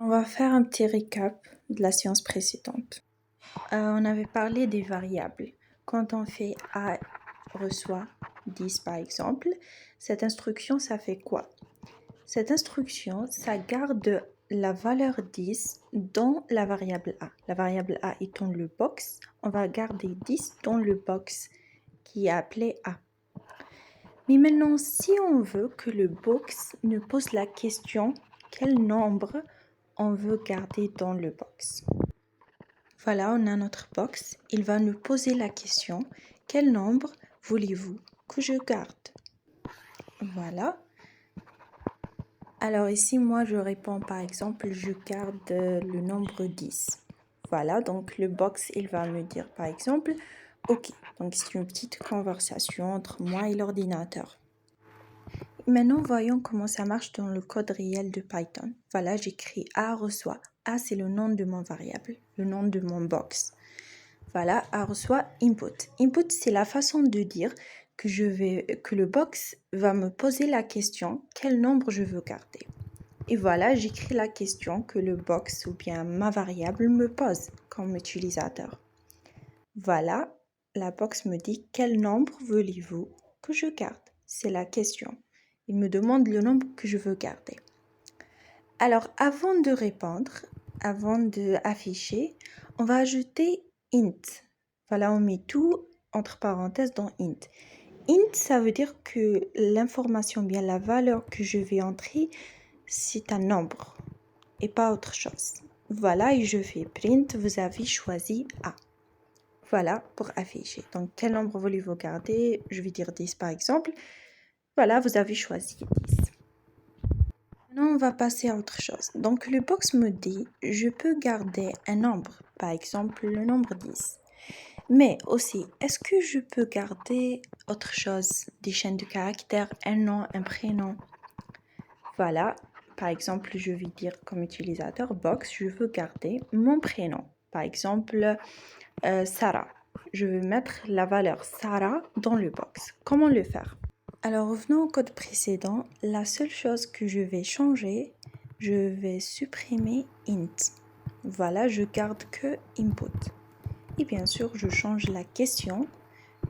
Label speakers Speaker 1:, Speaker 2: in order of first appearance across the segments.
Speaker 1: On va faire un petit récap de la séance précédente. On avait parlé des variables. Quand on fait A reçoit 10 par exemple, cette instruction, ça fait quoi? Cette instruction, ça garde la valeur 10 dans la variable A. La variable A étant le box, on va garder 10 dans le box qui est appelé A. Mais maintenant, si on veut que le box nous pose la question quel nombre on veut garder dans le box. Voilà, on a notre box. Il va nous poser la question quel nombre voulez-vous que je garde? Voilà. Alors ici, moi, je réponds par exemple, je garde le nombre 10. Voilà, donc le box, il va me dire par exemple, ok, donc c'est une petite conversation entre moi et l'ordinateur. Maintenant, voyons comment ça marche dans le code réel de Python. Voilà, j'écris A reçoit. A, c'est le nom de mon variable, le nom de mon box. Voilà, A reçoit input. Input, c'est la façon de dire que le box va me poser la question quel nombre je veux garder. Et voilà, j'écris la question que le box ou bien ma variable me pose comme utilisateur. Voilà, la box me dit quel nombre voulez-vous que je garde? C'est la question. Il me demande le nombre que je veux garder. Alors, avant de répondre, avant d'afficher, on va ajouter int. Voilà, on met tout entre parenthèses dans int. Int, ça veut dire que l'information, bien la valeur que je vais entrer, c'est un nombre et pas autre chose. Voilà, et je fais print, vous avez choisi A. Voilà, pour afficher. Donc, quel nombre voulez-vous garder? Je vais dire 10 par exemple. Voilà, vous avez choisi 10. Maintenant, on va passer à autre chose. Donc, le box me dit, je peux garder un nombre, par exemple le nombre 10. Mais aussi, est-ce que je peux garder autre chose, des chaînes de caractères, un nom, un prénom? Voilà, par exemple, je vais dire comme utilisateur box, je veux garder mon prénom. Par exemple, Sarah. Je vais mettre la valeur Sarah dans le box. Comment le faire? Alors, revenons au code précédent. La seule chose que je vais changer, je vais supprimer int. Voilà, je garde que input. Et bien sûr, je change la question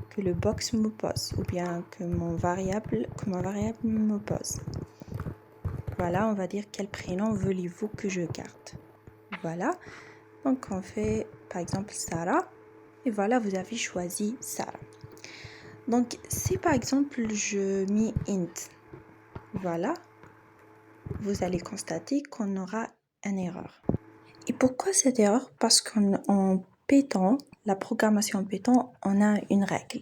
Speaker 1: que le box me pose ou bien que ma variable me pose. Voilà, on va dire quel prénom voulez-vous que je garde. Voilà, donc on fait par exemple Sarah. Et voilà, vous avez choisi Sarah. Donc, si par exemple je mets int, voilà, vous allez constater qu'on aura une erreur. Et pourquoi cette erreur? Parce qu'en Python, la programmation Python, on a une règle.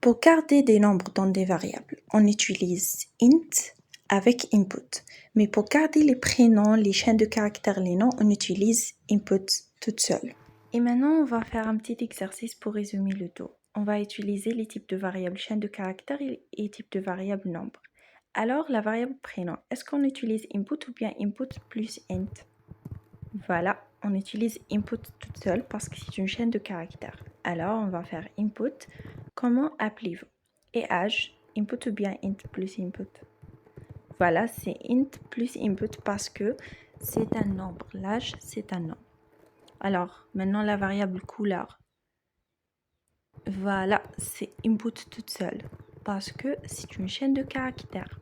Speaker 1: Pour garder des nombres dans des variables, on utilise int avec input. Mais pour garder les prénoms, les chaînes de caractères, les noms, on utilise input toute seule. Et maintenant, on va faire un petit exercice pour résumer le tout. On va utiliser les types de variables chaîne de caractères et types de variables nombre. Alors, la variable prénom, est-ce qu'on utilise input ou bien input plus int? Voilà, on utilise input toute seule parce que c'est une chaîne de caractères. Alors, on va faire input. Comment appelez-vous? Et âge, input ou bien int plus input? Voilà, c'est int plus input parce que c'est un nombre. L'âge, c'est un nombre. Alors, maintenant la variable couleur. Voilà, c'est input toute seule parce que c'est une chaîne de caractères.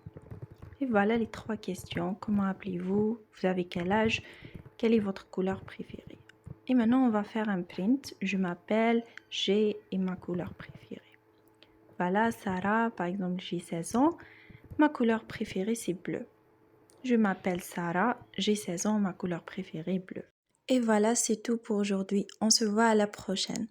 Speaker 1: Et voilà les trois questions. Comment appelez-vous? Vous avez quel âge? Quelle est votre couleur préférée? Et maintenant, on va faire un print. Je m'appelle, j'ai et ma couleur préférée. Voilà, Sarah, par exemple, j'ai 16 ans. Ma couleur préférée, c'est bleu. Je m'appelle Sarah, j'ai 16 ans, ma couleur préférée est bleue. Et voilà, c'est tout pour aujourd'hui. On se voit à la prochaine.